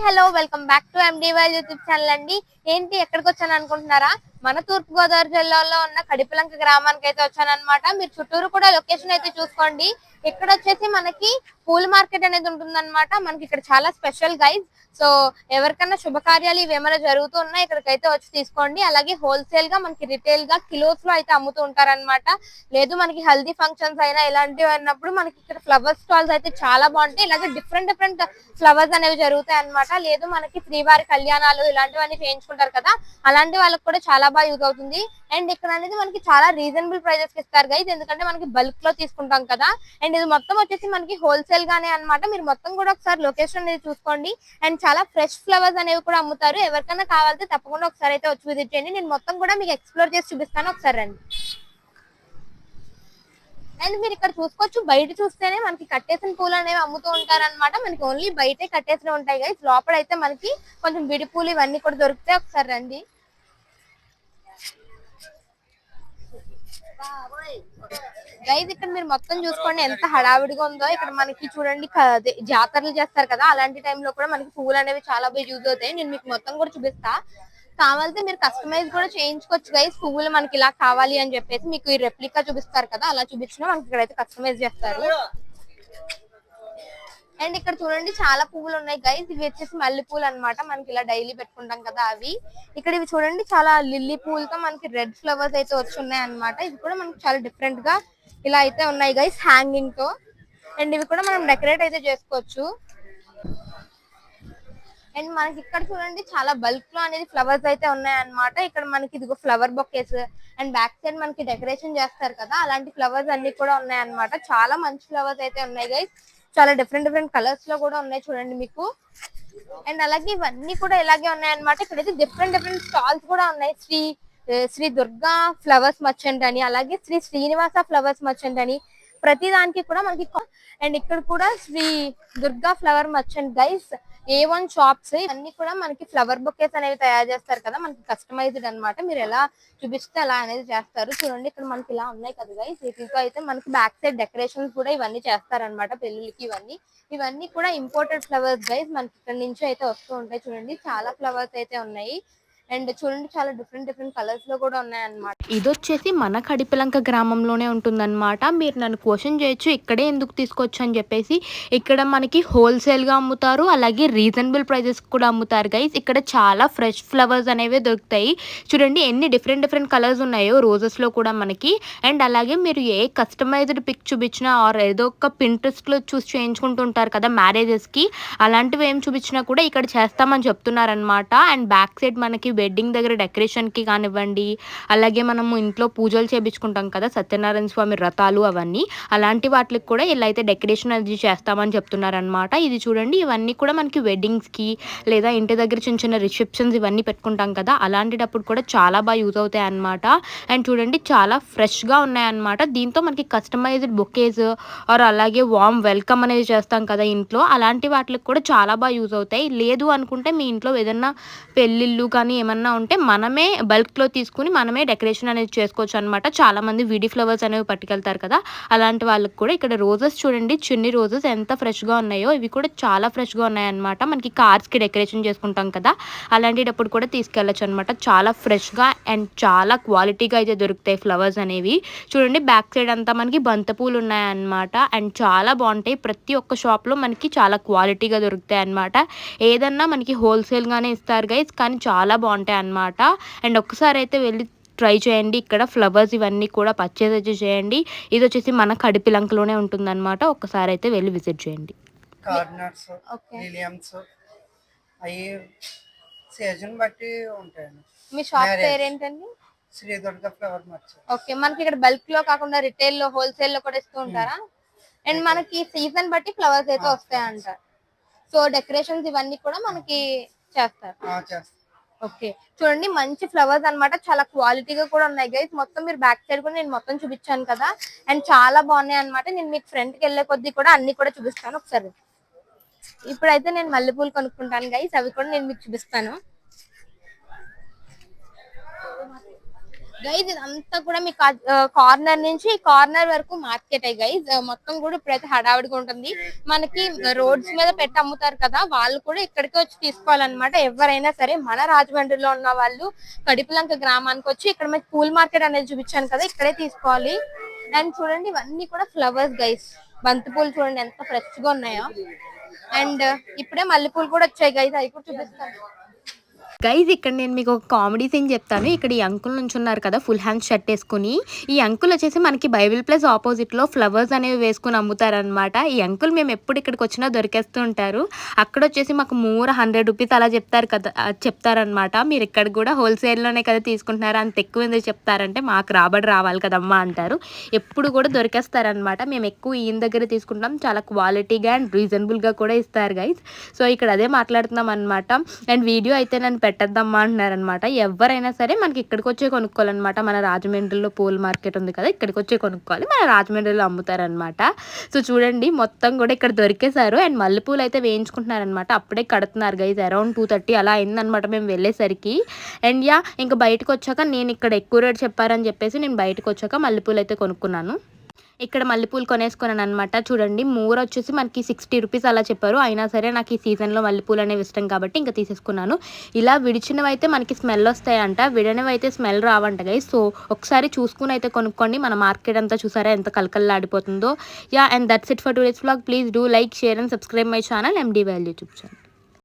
Hello welcome back to ఎండివైల్ YouTube channel అండి. ఏంటి ఎక్కడికి వచ్చాను అనుకుంటున్నారా? మన తూర్పు గోదావరి జిల్లాలో ఉన్న కడిపిలంక గ్రామానికి అయితే వచ్చానన్నమాట. మీరు చుట్టూరు కూడా లొకేషన్ అయితే చూసుకోండి. ఇక్కడ వచ్చేసి మనకి పూల మార్కెట్ అనేది ఉంటుందన్నమాట. మనకి ఇక్కడ చాలా స్పెషల్ గైస్. సో ఎవరికైనా శుభకార్యాలు ఇవి ఏమైనా జరుగుతున్నా ఇక్కడికైతే వచ్చి తీసుకోండి. అలాగే హోల్సేల్ గా మనకి రిటైల్ గా కిలోస్ లో అయితే అమ్ముతూ ఉంటారన్నమాట. లేదు మనకి హల్దీ ఫంక్షన్స్ అయినా ఇలాంటివి అయినప్పుడు మనకి ఇక్కడ ఫ్లవర్ స్టాల్స్ అయితే చాలా బాగుంటాయి. ఇలాగే డిఫరెంట్ ఫ్లవర్స్ అనేవి జరుగుతాయి అన్నమాట. లేదు మనకి శ్రీవారి కళ్యాణాలు ఇలాంటివన్నీ చేయించుకుంటారు కదా, అలాంటి వాళ్ళకి కూడా చాలా బాగా యూజ్ అవుతుంది. అండ్ ఇక్కడ అనేది మనకి చాలా రీజనబుల్ ప్రైజెస్ కి ఇస్తారు గైస్, ఎందుకంటే మనకి బల్క్ లో తీసుకుంటాం కదా. అండ్ ఇది మొత్తం వచ్చేసి మనకి హోల్సేల్ గానే అన్నమాట. మీరు మొత్తం కూడా ఒకసారి లొకేషన్ అనేది చూసుకోండి. అండ్ చాలా ఫ్రెష్ ఫ్లవర్స్ అనేవి కూడా అమ్ముతారు. ఎవరికైనా కావాలంటే తప్పకుండా ఒకసారి అయితే వచ్చి విజిట్ చేయండి. నేను మొత్తం కూడా మీకు ఎక్స్ప్లోర్ చేసి చూపిస్తాను, ఒకసారి రండి. అండ్ మీరు ఇక్కడ చూసుకోవచ్చు, బయట చూస్తేనే మనకి కట్టేసిన పూలు అనేవి అమ్ముతూ ఉంటారు అనమాట. మనకి ఓన్లీ బయటే కట్టేసిన ఉంటాయి గైస్, లోపల అయితే మనకి కొంచెం విడి పూలు ఇవన్నీ కూడా దొరుకుతాయి. ఒకసారి రండి గైస్. ఇక్కడ మీరు మొత్తం చూసుకోండి ఎంత హడావిడిగా ఉందో. ఇక్కడ మనకి చూడండి జాతరలు చేస్తారు కదా, అలాంటి టైంలో కూడా మనకి పువ్వులు అనేవి చాలా బాగా యూజ్ అవుతాయి. నేను మీకు మొత్తం కూడా చూపిస్తా. కావాలంటే మీరు కస్టమైజ్ కూడా చేయించుకోవచ్చు గైస్. పువ్వులు మనకి ఇలా కావాలి అని చెప్పేసి మీకు ఈ రెప్లికా చూపిస్తారు కదా, అలా చూపించినా మనకి ఇక్కడైతే కస్టమైజ్ చేస్తారు. అండ్ ఇక్కడ చూడండి చాలా పువ్వులు ఉన్నాయి గైస్. ఇవి వచ్చేసి మల్లె పూలు అనమాట. మనకి ఇలా డైలీ పెట్టుకుంటాం కదా అవి. ఇక్కడ ఇవి చూడండి చాలా లిల్లీ పూలతో మనకి రెడ్ ఫ్లవర్స్ అయితే వచ్చి ఉన్నాయి అనమాట. ఇవి కూడా మనకి చాలా డిఫరెంట్ గా ఇలా అయితే ఉన్నాయి గైస్, హ్యాంగింగ్ తో. అండ్ ఇవి కూడా మనం డెకరేట్ అయితే చేసుకోవచ్చు. అండ్ మనకి ఇక్కడ చూడండి చాలా బల్క్ లో అనేది ఫ్లవర్స్ అయితే ఉన్నాయన్నమాట. ఇక్కడ మనకి ఇదిగో flower bouquets and back side మనకి డెకరేషన్ చేస్తారు కదా, అలాంటి ఫ్లవర్స్ అన్ని కూడా ఉన్నాయన్నమాట. చాలా మంచి ఫ్లవర్స్ అయితే ఉన్నాయి గైస్. చాలా డిఫరెంట్ కలర్స్ లో కూడా ఉన్నాయి చూడండి మీకు. అండ్ అలాగే ఇవన్నీ కూడా ఇలాగే ఉన్నాయన్నమాట. ఇక్కడైతే డిఫరెంట్ స్టాల్స్ కూడా ఉన్నాయి. శ్రీ దుర్గా ఫ్లవర్స్ మర్చెంట్ అని, అలాగే శ్రీ శ్రీనివాస ఫ్లవర్స్ మర్చెంట్ అని, ప్రతి దానికి కూడా మనకి. అండ్ ఇక్కడ కూడా Shri Durga flower merchant guys, A1 shops. అన్ని కూడా మనకి ఫ్లవర్ బొకేస్ అనేవి తయారు చేస్తారు కదా, మనకి కస్టమైజ్డ్ అన్నమాట. మీరు ఎలా చూపిస్తే అలా అనేది చేస్తారు. చూడండి ఇక్కడ మనకి ఇలా ఉన్నాయి కదా గైస్. వీటితో అయితే మనకి బ్యాక్ సైడ్ డెకరేషన్స్ కూడా ఇవన్నీ చేస్తారన్నమాట పెళ్లికి. ఇవన్నీ కూడా ఇంపోర్టెడ్ ఫ్లవర్స్ గైస్, మనకి ఇక్కడ నుంచి అయితే వస్తూ ఉంటాయి. చూడండి చాలా ఫ్లవర్స్ అయితే ఉన్నాయి. అండ్ చూడండి చాలా డిఫరెంట్ కలర్స్ లో కూడా ఉన్నాయి అన్నమాట. ఇది వచ్చేసి మన కడిపిలంక గ్రామంలోనే ఉంటుందన్నమాట. మీరు నన్ను క్వశ్చన్ చేయొచ్చు ఇక్కడే ఎందుకు తీసుకోవచ్చు అని చెప్పేసి. ఇక్కడ మనకి హోల్సేల్గా అమ్ముతారు, అలాగే రీజనబుల్ ప్రైజెస్ కూడా అమ్ముతారు గైస్. ఇక్కడ చాలా ఫ్రెష్ ఫ్లవర్స్ అనేవి దొరుకుతాయి. చూడండి ఎన్ని డిఫరెంట్ కలర్స్ ఉన్నాయో రోజెస్లో కూడా మనకి. అండ్ అలాగే మీరు ఏ కస్టమైజ్డ్ పిక్ చూపించినా ఆర్ ఏదో ఒక పింట్రెస్ట్లో చూసి చేయించుకుంటుంటారు కదా మ్యారేజెస్కి, అలాంటివి ఏం చూపించినా కూడా ఇక్కడ చేస్తామని చెప్తున్నారనమాట. అండ్ బ్యాక్ సైడ్ మనకి వెడ్డింగ్ దగ్గర డెకరేషన్కి కానివ్వండి, అలాగే మనము ఇంట్లో పూజలు చేయించుకుంటాం కదా, సత్యనారాయణ స్వామి వ్రతాలు అవన్నీ, అలాంటి వాటికి కూడా ఇలా అయితే డెకరేషన్ అది చేస్తామని చెప్తున్నారనమాట. ఇది చూడండి ఇవన్నీ కూడా మనకి వెడ్డింగ్స్కి లేదా ఇంటి దగ్గర చిన్న రిసెప్షన్స్ ఇవన్నీ పెట్టుకుంటాం కదా, అలాంటిటప్పుడు కూడా చాలా బాగా యూజ్ అవుతాయి అన్నమాట. అండ్ చూడండి చాలా ఫ్రెష్గా ఉన్నాయన్నమాట. దీంతో మనకి కస్టమైజ్డ్ బొకేస్ ఆర్ అలాగే వామ్ వెల్కమ్ అనేది చేస్తాం కదా ఇంట్లో, అలాంటి వాటికి కూడా చాలా బాగా యూజ్ అవుతాయి. లేదు అనుకుంటే మీ ఇంట్లో ఏదన్నా పెళ్ళిళ్ళు కానీ ఏమన్నా ఉంటే మనమే బల్క్లో తీసుకుని మనమే డెకరేషన్ అనేది చేసుకోవచ్చు అనమాట. చాలా మంది విడి ఫ్లవర్స్ అనేవి పట్టుకెళ్తారు కదా, అలాంటి వాళ్ళకి కూడా ఇక్కడ రోజెస్ చూడండి, చిన్ని రోజెస్ ఎంత ఫ్రెష్గా ఉన్నాయో. ఇవి కూడా చాలా ఫ్రెష్గా ఉన్నాయన్నమాట. మనకి కార్స్కి డెకరేషన్ చేసుకుంటాం కదా, అలాంటిటప్పుడు కూడా తీసుకెళ్ళచ్చు అనమాట. చాలా ఫ్రెష్గా అండ్ చాలా క్వాలిటీగా అయితే దొరుకుతాయి ఫ్లవర్స్ అనేవి. చూడండి బ్యాక్ సైడ్ అంతా మనకి బంతిపూలు ఉన్నాయన్నమాట. అండ్ చాలా బాగుంటాయి. ప్రతి ఒక్క షాప్లో మనకి చాలా క్వాలిటీగా దొరుకుతాయి అనమాట. ఏదన్నా మనకి హోల్సేల్గానే ఇస్తారు గైస్, కానీ చాలా బాగుంటాయి అన్నమాట. అండ్ ఒక్కసారి అయితే వెళ్ళి ట్రై చేయండి. ఇక్కడ ఫ్లవర్స్ ఇవన్నీ కూడా పర్చేస్ అయితే చేయండి. ఇది వచ్చేసి మన కడిపిలంకలోనే ఉంటుందన్నమాట. ఒక్కసారి అయితే వెళ్ళి విజిట్ చేయండి. కార్నట్స్, లిలియమ్స్ అవి సీజన్ బట్టి ఉంటాయండి. మీ షాప్ పేరు ఏంటండి? Shri Durga flower merchant. Okay, మనకి ఇక్కడ బల్క్ లో కాకుండా రిటైల్ లో హోల్సేల్ లో కూడా ఇస్తూ ఉంటారా? అండ్ మనకి సీజన్ బట్టి ఫ్లవర్స్ అయితే వస్తాయి అంటారు. సో డెకరేషన్స్ ఇవన్నీ కూడా మనకి చేస్తారు. ఓకే, చూడండి మంచి ఫ్లవర్స్ అన్నమాట. చాలా క్వాలిటీగా కూడా ఉన్నాయి గైస్. మొత్తం మీరు బ్యాక్ సైడ్ కూడా నేను మొత్తం చూపించాను కదా, అండ్ చాలా బాగున్నాయి అన్నమాట. నేను మీకు ఫ్రంట్ కి వెళ్ళే కొద్దీ కూడా అన్ని కూడా చూపిస్తాను. ఒకసారి ఇప్పుడైతే నేను మల్లెపూలు కొనుక్కుంటాను గైస్, అవి కూడా నేను మీకు చూపిస్తాను. గైజ్ ఇదంతా కూడా మీ కార్నర్ నుంచి కార్నర్ వరకు మార్కెట్ గైజ్. మొత్తం కూడా ఇప్పుడైతే హడావిడిగా ఉంటుంది. మనకి రోడ్స్ మీద పెట్టి అమ్ముతారు కదా, వాళ్ళు కూడా ఇక్కడికి వచ్చి తీసుకోవాలన్నమాట. ఎవరైనా సరే మన రాజమండ్రిలో ఉన్న వాళ్ళు కడిపిలంక గ్రామానికి వచ్చి, ఇక్కడ మీకు పూల్ మార్కెట్ అనేది చూపించాను కదా, ఇక్కడే తీసుకోవాలి. అండ్ చూడండి ఇవన్నీ కూడా ఫ్లవర్స్ గైస్. బంతి పూలు చూడండి ఎంత ఫ్రెష్ గా ఉన్నాయో. అండ్ ఇప్పుడే మల్లెపూలు కూడా వచ్చాయి గైస్, అవి కూడా చూపిస్తాను. గైజ్ ఇక్కడ నేను మీకు ఒక కామెడీ సీన్ చెప్తాను. ఇక్కడ ఈ అంకుల్ నుంచి ఉన్నారు కదా ఫుల్ హ్యాండ్ షర్ట్ వేసుకుని, ఈ అంకుల్ వచ్చేసి మనకి బైబిల్ ప్లస్ ఆపోజిట్ లో ఫ్లవర్స్ అనేవి వేసుకుని అమ్ముతారనమాట. ఈ అంకుల్ మేము ఎప్పుడు ఇక్కడికి వచ్చినా దొరికేస్తూ ఉంటారు. అక్కడ వచ్చేసి మాకు 100 రూపీస్ అలా చెప్తారు కదా, చెప్తారనమాట. మీరు ఇక్కడ కూడా హోల్సేల్లోనే కదా తీసుకుంటున్నారు, అంత ఎక్కువ ఎందుకు చెప్తారంటే మాకు రాబడి రావాలి కదమ్మా అంటారు. ఎప్పుడు కూడా దొరికేస్తారనమాట. మేము ఎక్కువ ఈయన దగ్గర తీసుకుంటాం, చాలా క్వాలిటీగా అండ్ రీజనబుల్గా కూడా ఇస్తారు గైజ్. సో ఇక్కడ అదే మాట్లాడుతున్నాం అనమాట. అండ్ వీడియో అయితే నన్ను పెట్టద్దమ్మా అంటున్నారనమాట. ఎవరైనా సరే మనకి ఇక్కడికి వచ్చే కొనుక్కోవాలన్నమాట. మన రాజమండ్రిలో పూల్ మార్కెట్ ఉంది కదా, ఇక్కడికి వచ్చే కొనుక్కోవాలి. మన రాజమండ్రిలో అమ్ముతారనమాట. సో చూడండి మొత్తం కూడా ఇక్కడ దొరికేశారు. అండ్ మల్లెపూలు అయితే వేయించుకుంటున్నారనమాట. అప్పుడే కడుతున్నారు గైజ్. అరౌండ్ 2:30 అలా అయిందనమాట మేము వెళ్ళేసరికి. అండ్ ఇంకా బయటకు వచ్చాక నేను ఇక్కడ ఎక్కువ రేట్ చెప్పారని చెప్పేసి నేను బయటకు వచ్చాక మల్లెపూలు అయితే కొనుక్కున్నాను. ఇక్కడ మల్లెపూలు కొనేసుకున్నాను అనమాట. చూడండి మూర వచ్చేసి మనకి 60 రూపీస్ అలా చెప్పారు. అయినా సరే నాకు ఈ సీజన్లో మల్లెపూలు అనేవి ఇష్టం కాబట్టి ఇంకా తీసేసుకున్నాను. ఇలా విడిచినవి అయితే మనకి స్మెల్ వస్తాయంట, విడనివి అయితే స్మెల్ రావంట గైస్. సో ఒకసారి చూసుకుని అయితే కొనుక్కోండి. మన మార్కెట్ అంతా చూసారా ఎంత కలకల్లాడిపోతుందో. And that's it for today's vlog. Please do like, share and subscribe my channel MD Value YouTube channel.